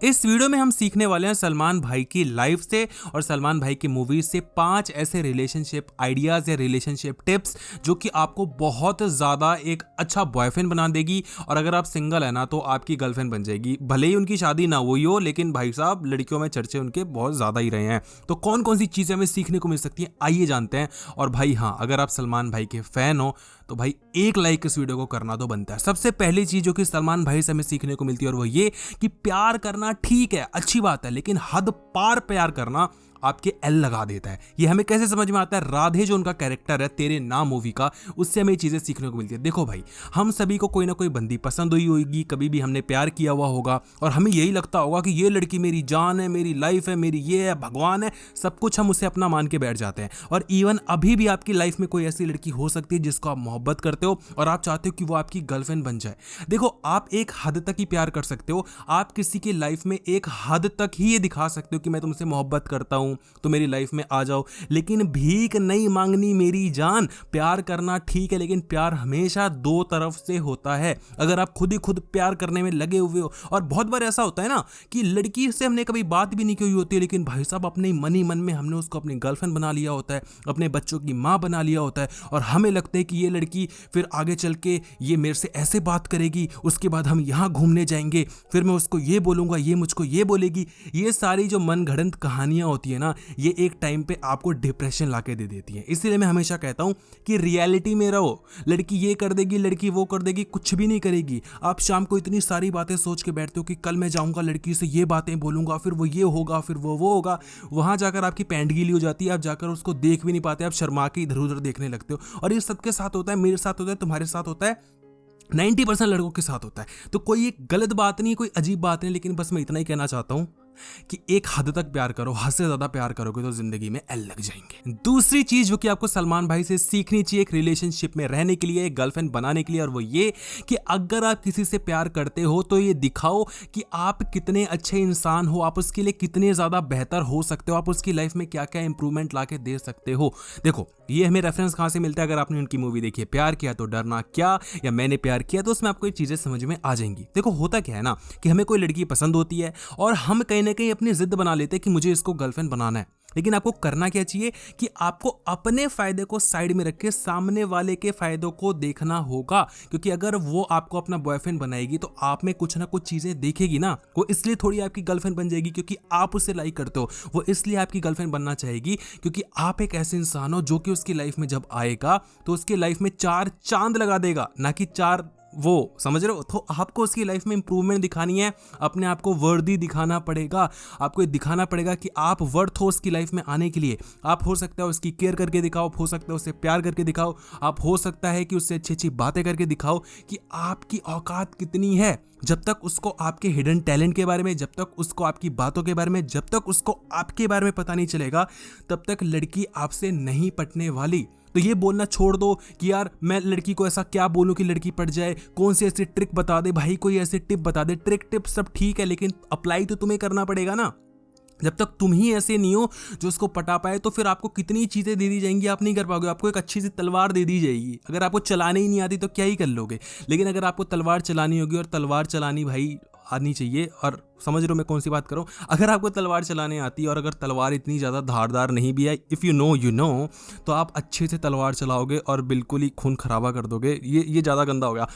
इस वीडियो में हम सीखने वाले हैं सलमान भाई की लाइफ से और सलमान भाई की मूवीज से 5 ऐसे रिलेशनशिप आइडियाज या रिलेशनशिप टिप्स जो कि आपको बहुत ज़्यादा एक अच्छा बॉयफ्रेंड बना देगी। और अगर आप सिंगल है ना तो आपकी गर्लफ्रेंड बन जाएगी, भले ही उनकी शादी ना हुई हो, लेकिन भाई साहब लड़कियों में चर्चे उनके बहुत ज़्यादा ही रहे हैं। तो कौन कौन सी चीज़ें हमें सीखने को मिल सकती हैं, आइए जानते हैं। और भाई हाँ, अगर आप सलमान भाई के फैन हो तो भाई एक लाइक इस वीडियो को करना तो बनता है। सबसे पहली चीज जो कि सलमान भाई से हमें सीखने को मिलती है और वो ये कि प्यार करना ठीक है, अच्छी बात है, लेकिन हद पार प्यार करना आपके एल लगा देता है। ये हमें कैसे समझ में आता है? राधे जो उनका कैरेक्टर है तेरे नाम मूवी का, उससे हमें ये चीजें सीखने को मिलती है। देखो भाई, हम सभी को कोई ना कोई बंदी पसंद हुई होगी, कभी भी हमने प्यार किया हुआ होगा और हमें यही लगता होगा कि ये लड़की मेरी जान है, मेरी लाइफ है, मेरी ये है, भगवान है, सब कुछ हम उसे अपना मान के बैठ जाते हैं। और इवन अभी भी आपकी लाइफ में कोई ऐसी लड़की हो सकती है जिसको आप मोहब्बत करते हो और आप चाहते हो कि वो आपकी गर्लफ्रेंड बन जाए। देखो, आप एक हद तक ही प्यार कर सकते हो, आप किसी की लाइफ में एक हद तक ही ये दिखा सकते हो कि मैं तुमसे मोहब्बत करता हूं तो मेरी लाइफ में आ जाओ, लेकिन भीख नहीं मांगनी मेरी जान। प्यार करना ठीक है, लेकिन प्यार हमेशा दो तरफ से होता है। अगर आप खुद ही खुद प्यार करने में लगे हुए हो, और बहुत बार ऐसा होता है ना कि लड़की से हमने कभी बात भी नहीं की हुई होती है, लेकिन भाई साहब अपने मन ही मन में हमने उसको अपनी गर्लफ्रेंड बना लिया होता है, अपने बच्चों की माँ बना लिया होता है, और हमें लगता है कि ये लड़की फिर आगे चल के ये मेरे से ऐसे बात करेगी, उसके बाद हम यहाँ घूमने जाएंगे, फिर मैं उसको ये बोलूंगा, ये मुझको ये बोलेगी। ये सारी जो मनगढ़ंत कहानियां होती है ना, ये एक टाइम पे आपको डिप्रेशन लाके दे देती है। इसलिए मैं हमेशा कहता हूं कि रियलिटी में रहो। लड़की ये कर देगी, लड़की वो कर देगी, कुछ भी नहीं करेगी। आप शाम को इतनी सारी बातें सोच के बैठते हो कि कल मैं जाऊंगा लड़की से ये बातें बोलूंगा, फिर वो ये होगा, फिर वो होगा। वहां जाकर आपकी पैंट गीली हो जाती है, आप जाकर उसको देख भी नहीं पाते, आप शर्मा के इधर उधर देखने लगते हो। और ये सबके साथ होता है, मेरे साथ होता है, तुम्हारे साथ होता है, 90% लड़कों के साथ होता है। तो कोई एक गलत बात नहीं, कोई अजीब बात नहीं, लेकिन बस मैं इतना ही कहना चाहता हूं कि एक हद तक प्यार करो। हद से ज्यादा प्यार करोगे तो जिंदगी में एल लग जाएंगे। दूसरी चीज जो कि आपको सलमान भाई से सीखनी चाहिए एक रिलेशनशिप में रहने के लिए, एक गर्लफ्रेंड बनाने के लिए, और वो ये कि अगर आप किसी से प्यार करते हो तो ये दिखाओ कि आप कितने अच्छे इंसान हो, आप उसके लिए कितने ज्यादा बेहतर हो सकते हो, आप उसकी लाइफ में क्या क्या इंप्रूवमेंट ला के दे सकते हो। देखो, ये हमें रेफरेंस कहां से मिलता है? अगर आपने उनकी मूवी देखी है प्यार किया तो डरना क्या, या मैंने प्यार किया, तो उसमें आपको ये चीजें समझ में आ जाएंगी। देखो, होता क्या है ना कि हमें कोई लड़की पसंद होती है और हम कहीं ना कहीं अपनी जिद बना लेते हैं कि मुझे इसको गर्लफ्रेंड बनाना है। लेकिन आपको करना क्या चाहिए कि आपको अपने फायदे को साइड में रख के सामने वाले के फायदों को देखना होगा, क्योंकि अगर वो आपको अपना बॉयफ्रेंड बनाएगी तो आप में कुछ ना कुछ चीजें देखेगी ना। वो इसलिए थोड़ी आपकी गर्लफ्रेंड बन जाएगी क्योंकि आप उसे लाइक करते हो, वो इसलिए आपकी गर्लफ्रेंड बनना चाहेगी क्योंकि आप एक ऐसे इंसान हो जो कि उसकी लाइफ में जब आएगा तो उसकी लाइफ में 4 चांद लगा देगा, ना कि 4 वो, समझ रहे हो? तो आपको उसकी लाइफ में इंप्रूवमेंट दिखानी है, अपने आप को वर्दी दिखाना पड़ेगा, आपको दिखाना पड़ेगा कि आप वर्थ हो उसकी लाइफ में आने के लिए। आप हो सकता है उसकी केयर करके दिखाओ, हो सकता है उससे प्यार करके दिखाओ, आप हो सकता है कि उससे अच्छी अच्छी बातें करके दिखाओ कि आपकी औकात कितनी है। जब तक उसको आपके हिडन टैलेंट के बारे में, जब तक उसको आपकी बातों के बारे में, जब तक उसको आपके बारे में पता नहीं चलेगा, तब तक लड़की आपसे नहीं पटने वाली। तो ये बोलना छोड़ दो कि यार मैं लड़की को ऐसा क्या बोलूं कि लड़की पट जाए, कौन सी ऐसी ट्रिक बता दे। भाई कोई ऐसी टिप बता दे, ट्रिक टिप सब ठीक है, लेकिन अप्लाई तो तुम्हें करना पड़ेगा ना। जब तक तुम ही ऐसे नहीं हो जो उसको पटा पाए, तो फिर आपको कितनी चीज़ें दे दी जाएंगी, आप नहीं कर पाओगे। आपको एक अच्छी सी तलवार दे दी जाएगी, अगर आपको चलाने ही नहीं आती तो क्या ही कर लोगे। लेकिन अगर आपको तलवार चलानी होगी, और तलवार चलानी भाई आनी चाहिए, और समझ रहे हो मैं कौन सी बात कर रहा हूँ। अगर आपको तलवार चलाने आती है और अगर तलवार इतनी ज़्यादा धारदार नहीं भी है, इफ़ यू नो, तो आप अच्छे से तलवार चलाओगे और बिल्कुल ही खून खराबा कर दोगे। ये ज़्यादा गंदा हो गया।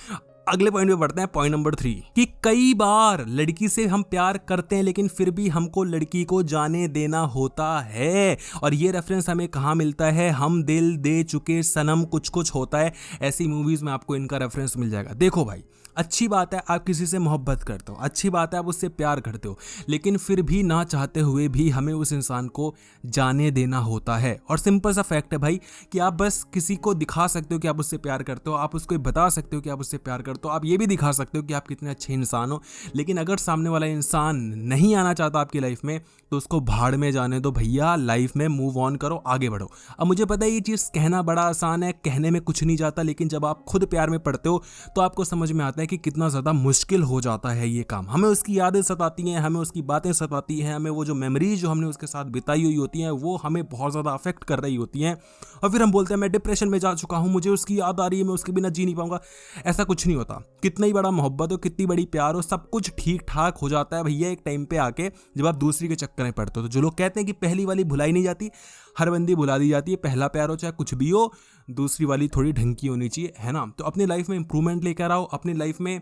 अगले पॉइंट पे बढ़ते हैं, पॉइंट नंबर 3, कि कई बार लड़की से हम प्यार करते हैं लेकिन फिर भी हमको लड़की को जाने देना होता है। और ये रेफरेंस हमें कहाँ मिलता है? हम दिल दे चुके सनम कुछ कुछ होता है, ऐसी मूवीज में आपको इनका रेफरेंस मिल जाएगा। देखो भाई, अच्छी बात है आप किसी से मोहब्बत करते हो, अच्छी बात है आप उससे प्यार करते हो, लेकिन फिर भी ना चाहते हुए भी हमें उस इंसान को जाने देना होता है। और सिंपल सा फैक्ट है भाई कि आप बस किसी को दिखा सकते हो कि आप उससे प्यार करते हो, आप उसको बता सकते हो कि आप उससे प्यार करते हो, आप ये भी दिखा सकते हो कि आप कितने अच्छे इंसान हो, लेकिन अगर सामने वाला इंसान नहीं आना चाहता आपकी लाइफ में तो उसको भाड़ में जाने दो भैया। लाइफ में मूव ऑन करो, आगे बढ़ो। अब मुझे पता है ये चीज़ कहना बड़ा आसान है, कहने में कुछ नहीं जाता, लेकिन जब आप खुद प्यार में पड़ते हो तो आपको समझ में आता है है कि कितना ज़्यादा मुश्किल हो जाता है ये काम। हमें उसकी यादें सताती हैं, हमें उसकी बातें सताती हैं, हमें वो जो मेमोरीज जो हमने उसके साथ बिताई हुई होती हैं वो हमें बहुत ज़्यादा अफेक्ट कर रही होती हैं, और फिर हम बोलते हैं मैं डिप्रेशन में जा चुका हूँ, मुझे उसकी याद आ रही है, मैं उसके बिना जी नहीं पाऊंगा। ऐसा कुछ नहीं होता। कितना ही बड़ा मोहब्बत हो, कितनी बड़ी प्यार हो, सब कुछ ठीक ठाक हो जाता है भैया एक टाइम पे आके, जब आप दूसरी के चक्कर में पड़ते हो। तो जो लोग कहते हैं कि पहली वाली भुलाई नहीं जाती, हर बंदी भुला दी जाती है। पहला प्यार हो चाहे कुछ भी हो, दूसरी वाली थोड़ी ढंग की होनी चाहिए, है ना। तो अपनी लाइफ में इंप्रूवमेंट लेकर आओ, अपनी लाइफ में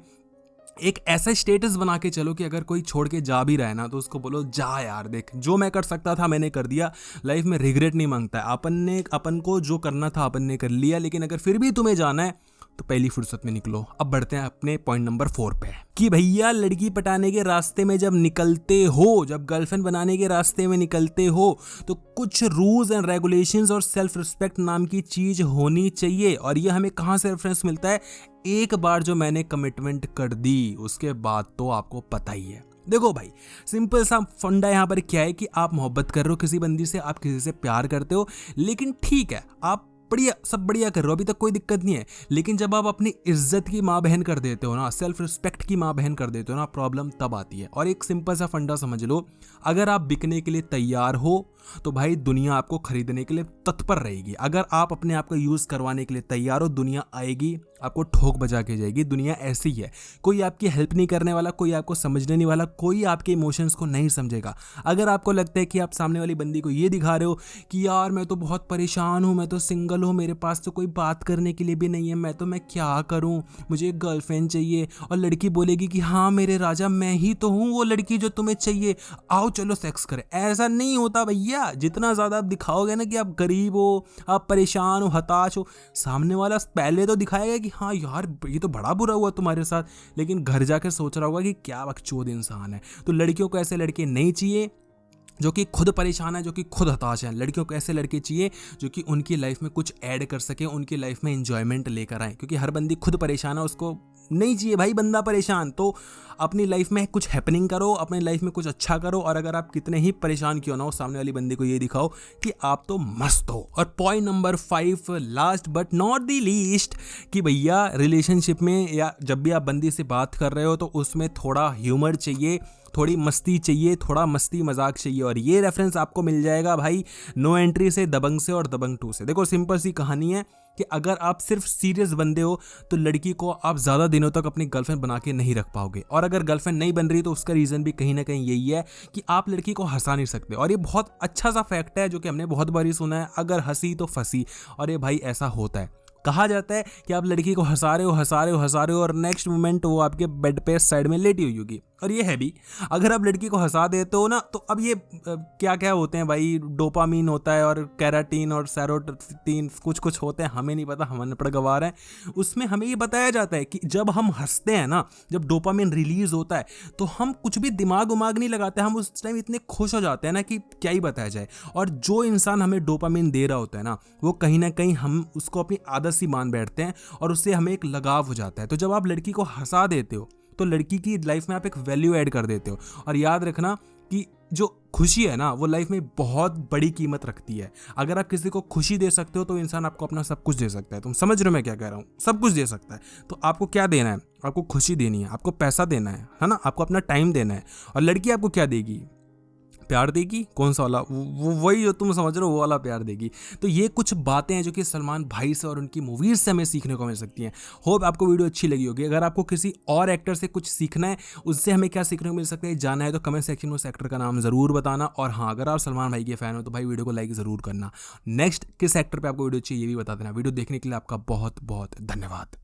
एक ऐसा स्टेटस बना के चलो कि अगर कोई छोड़ के जा भी रहा है ना तो उसको बोलो जा यार, देख जो मैं कर सकता था मैंने कर दिया। लाइफ में रिग्रेट नहीं मांगता है, अपन को जो करना था अपन ने कर लिया। लेकिन अगर फिर भी तुम्हें जाना है तो पहली फुर्सत में निकलो। अब बढ़ते हैं अपने पॉइंट नंबर 4 पे, कि भैया लड़की पटाने के रास्ते में जब निकलते हो, जब गर्लफ्रेंड बनाने के रास्ते में निकलते हो, तो कुछ रूल्स एंड रेगुलेशंस और सेल्फ रिस्पेक्ट नाम की चीज होनी चाहिए। और ये हमें कहाँ से रेफरेंस मिलता है? एक बार जो मैंने कमिटमेंट कर दी उसके बाद तो आपको पता ही है। देखो भाई, सिंपल सा फंडा यहाँ पर क्या है कि आप मोहब्बत कर रहे हो किसी बंदी से, आप किसी से प्यार करते हो, लेकिन ठीक है आप बढ़िया सब बढ़िया कर रहे हो, अभी तक कोई दिक्कत नहीं है। लेकिन जब आप अपनी इज्जत की माँ बहन कर देते हो ना, सेल्फ रिस्पेक्ट की माँ बहन कर देते हो ना, प्रॉब्लम तब आती है। और एक सिंपल सा फंडा समझ लो, अगर आप बिकने के लिए तैयार हो तो भाई दुनिया आपको खरीदने के लिए तत्पर रहेगी। अगर आप अपने आप को यूज करवाने के लिए तैयार हो, दुनिया आएगी आपको ठोक बजा के जाएगी। दुनिया ऐसी है, कोई आपकी हेल्प नहीं करने वाला, कोई आपको समझने नहीं वाला, कोई आपके इमोशंस को नहीं समझेगा। अगर आपको लगता है कि आप सामने वाली बंदी को ये दिखा रहे हो कि यार मैं तो बहुत परेशान हूँ, मैं तो सिंगल हूँ, मेरे पास तो कोई बात करने के लिए भी नहीं है, मैं क्या करूँ, मुझे एक गर्लफ्रेंड चाहिए, और लड़की बोलेगी कि हाँ मेरे राजा मैं ही तो हूँ वो लड़की जो तुम्हें चाहिए, आओ चलो सेक्स करें। ऐसा नहीं होता भैया। जितना ज़्यादा आप दिखाओगे ना कि आप गरीब हो, आप परेशान हो, हताश हो, सामने वाला पहले तो दिखाएगा कि हाँ यार ये तो बड़ा बुरा हुआ तुम्हारे साथ, लेकिन घर जाकर सोच रहा होगा कि क्या बकचोद इंसान है। तो लड़कियों को ऐसे लड़के नहीं चाहिए जो कि खुद परेशान है, जो कि खुद हताश है। लड़कियों को ऐसे लड़के चाहिए जो कि उनकी लाइफ में कुछ ऐड कर सके, उनकी लाइफ में एंजॉयमेंट लेकर आए। क्योंकि हर बंदी खुद परेशान है, उसको नहीं चाहिए भाई बंदा परेशान। तो अपनी लाइफ में कुछ हैपनिंग करो, अपनी लाइफ में कुछ अच्छा करो, और अगर आप कितने ही परेशान क्यों ना हो, सामने वाली बंदी को ये दिखाओ कि आप तो मस्त हो। और point number 5, last but not the least, कि भैया रिलेशनशिप में या जब भी आप बंदी से बात कर रहे हो तो उसमें थोड़ा ह्यूमर चाहिए, थोड़ी मस्ती चाहिए, थोड़ा मस्ती मजाक चाहिए। और ये रेफरेंस आपको मिल जाएगा भाई नो एंट्री से, दबंग से और दबंग 2 से। देखो सिंपल सी कहानी है कि अगर आप सिर्फ सीरियस बंदे हो तो लड़की को आप ज़्यादा दिनों तक अपनी गर्लफ्रेंड बना के नहीं रख पाओगे। और अगर गर्लफ्रेंड नहीं बन रही तो उसका रीज़न भी कहीं ना कहीं यही है कि आप लड़की को हंसा नहीं सकते। और ये बहुत अच्छा सा फैक्ट है जो कि हमने बहुत बारी सुना है, अगर हंसी तो फंसी। और ये भाई ऐसा होता है। कहा जाता है कि आप लड़की को हंसा रहे हो और नेक्स्ट मोमेंट वो आपके बेड पे साइड में लेटी हुई होगी। और ये है भी, अगर आप लड़की को हंसा देते हो ना तो अब ये क्या क्या होते हैं भाई, डोपामीन होता है और कैराटीन और सेरोटोनिन कुछ होते हैं, हमें नहीं पता, हम अनपढ़ गवार हैं। उसमें हमें ये बताया जाता है कि जब हम हंसते हैं ना, जब डोपामीन रिलीज होता है तो हम कुछ भी दिमाग नहीं लगाते, हम उस टाइम इतने खुश हो जाते हैं ना कि क्या ही बताया जाए। और जो इंसान हमें डोपामीन दे रहा होता है ना, वो कहीं ना कहीं हम उसको अपनी आदत सी मान बैठते हैं और उससे हमें एक लगाव हो जाता है। तो जब आप लड़की को हंसा देते हो तो लड़की की लाइफ में आप एक वैल्यू ऐड कर देते हो। और याद रखना कि जो खुशी है ना वो लाइफ में बहुत बड़ी कीमत रखती है। अगर आप किसी को खुशी दे सकते हो तो इंसान आपको अपना सब कुछ दे सकता है। तुम समझ रहे हो मैं क्या कह रहा हूँ? सब कुछ दे सकता है। तो आपको क्या देना है? आपको खुशी देनी है, आपको पैसा देना है ना, आपको अपना टाइम देना है। और लड़की आपको क्या देगी? प्यार देगी। कौन सा वाला? वो वही जो तुम समझ रहे हो वो वाला प्यार देगी। तो ये कुछ बातें हैं जो कि सलमान भाई से और उनकी मूवीज से हमें सीखने को मिल सकती हैं। होप आपको वीडियो अच्छी लगी होगी। अगर आपको किसी और एक्टर से कुछ सीखना है, उससे हमें क्या सीखने को मिल सकता है, जाना है तो कमेंट सेक्शन में उस एक्टर का नाम जरूर बताना। और हाँ, अगर आप सलमान भाई के फैन हो तो भाई वीडियो को लाइक जरूर करना। नेक्स्ट किस एक्टर पर आपको वीडियो चाहिए ये भी बता देना। वीडियो देखने के लिए आपका बहुत बहुत धन्यवाद।